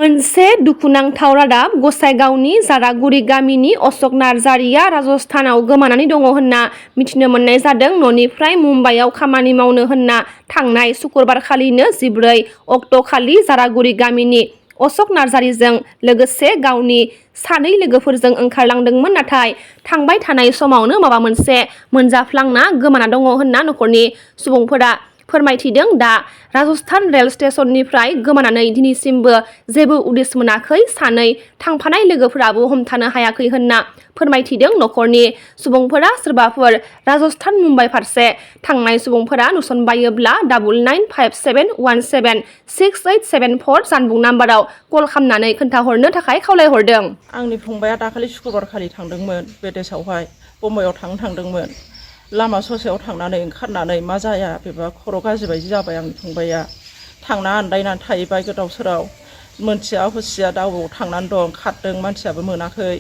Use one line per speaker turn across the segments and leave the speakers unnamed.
मोनसे दुखुनांथाव रादाब गसाइगावनि जारागुरि गामिनि अशक नार्जारिया राजस्थानाव गोमानानै दङ होनना मिथिनो मोननाय जादों। न'निफ्राय मुम्बाइआव खामानि मावनो होनना थांनाय सुक्रुबारखालिनो 14 अक्ट'खालि जारागुरि गामिनि अशक नार्जारिजों लोगोसे गावनि 2 लोगोफोरजों ओंखारलांदोंमोन। नाथाय थांबाय थानाय समावनो माबा मोनसे मोनजाफ्लांना गोमाना दङ होनना नखरनि सुबुंफोरा फोरमायथिदों। दा राजस्थान रेल स्टेशननिफ्राय गोमानानै दिनैसिमबो जेबो उदिस मोनाखै। 2 थांफानाय लोगोफोराबो हमथानो हायाखै होनना फोरमायथिदों नखरनि सुबुंफोरा। सोरबाफोर राजस्थान मुम्बाइ फारसे थांनाय सुबुंफोरा नुसनबायोब्ला 9957176874 जानबुं नाम्बाराव कल खालामनानै खोन्थाहरनो थाखाय खावलायहरदों।
आंनि फंबाया दाखालि सुक्रुबारखालि थांदोंमोन बिदेशआवहाय बम्बाइआव थांदोंमोन। लामा ससेयाव थांनानै ओंखारनानै मा जाया बेबा खर' गाज्रि बायदि जाबाय आंनि फंबाया। थांना आन्दायनानै थाहैबाय गोदाव सोराव, मोनथिया हुसिया दावआव थांनानै दं, खारदों, मानसियाबो मोनाखै।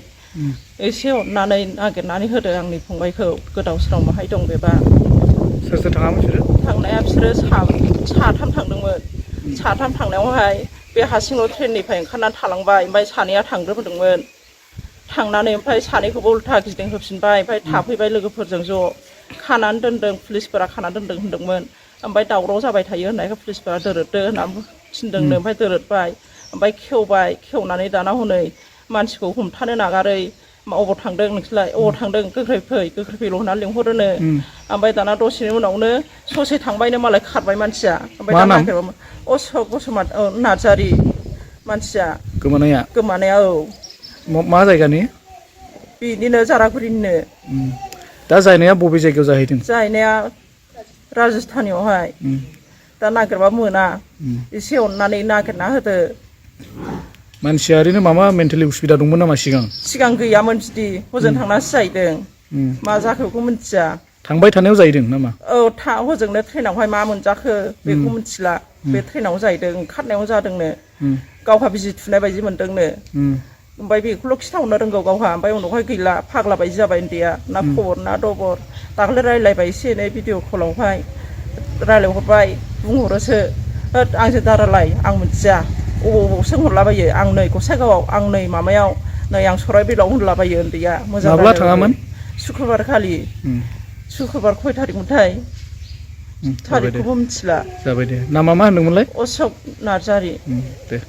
एसे अननानै नागिरनानै होदो आंनि फंबायखौ, गोदाव सोराव माहाय दं बेबा।
सोर सोर थाङामोन बिसोरो?
थांनाया बिसोरो साथाम थांदोंमोन। साथाम थांनायावहाय बे हारसिंल' ट्रेननिफ्राय ओंखारनानै थालांबाय। ओमफ्राय 2आ थांग्रोबोदोंमोन। थांनानै ओमफ्राय 2खौबो उल्था गिदिंहोफिनबाय। ओमफ्राय थाफैबाय लोगोफोरजों ज'। खानानै दोनदों, पुलिसफोरा खानानै दोनदों होनदोंमोन। ओमफ्राय दावराव जाबाय थायो होननायखौ पुलिसफोरा दोरोददो होनना थिनदोंनो। ओमफ्राय दोरोदबाय, ओमफ्राय खेवबाय। खेवनानै दाना हनै मानसिखौ हमथानो नागारै अबाव थांदों नोंसोरलाय, अबाव थांदों, गोख्रै फैल' होनना लिंहरोनो। ओमफ्राय दाना दसेनि उनावनो ससे थांबायनो मालाय खारबाय मानसिया। ओमफ्राय दाना नागिरबाय अशक नार्जारि मानसिया गोमानाया। औ,
मा जायगानि?
बिनिनो जारागुरिनिनो।
दा जायनाया बबे जायगायाव जाहैदों?
जायनाया राजस्थानियावहाय। दा नागिरबा मोना। एसे अननानै नागिरना होदो।
मानसिया ओरैनो माबा मेन्टेलि उसुबिदा दंमोन नामा सिगां?
सिगां गैयामोन बिदि, हजों थांनासो जाहैदों। मा जाखो बेखौ मिथिया।
थांबाय थानायाव जाहैदों नामा?
औ, हजोंनो ट्रेनावहाय मा मोनजाखो बेखौ मिथिला। बे ट्रेनाव जाहैदों, ओंखारनायाव जादोंनो। गावहा बिजि थुनाय बायदि मोनदोंनो। ओमफ्राय बेखौल' खिथाहरनो रोंगौ गावहा। ओमफ्राय उनावहाय गैला, फाग्ला बायदि जाबाय उन्दैया। ना खबर ना दबर। दाख्लै रायज्लायबाय एसे एनै भिडिअ' कलावहाय रायज्लायहरबाय, बुंहरोसो होद आंजों दारालाय, आं मिथिया, अबाव सोंहरलाबायो, आं नै गसाइगावआव, आं नै माबायाव, नै आं सराइबिलाव होनलाबायो उन्दैया। मोजां
माब्ला थाङामोन?
सुक्रुबारखालि। सुक्रुबार खय थारिखमोनथाय थारिखखौबो मिथिला।
जाबाय दे। नामा मा होनदोंमोनलाय?
अशक नार्जारि।
दे।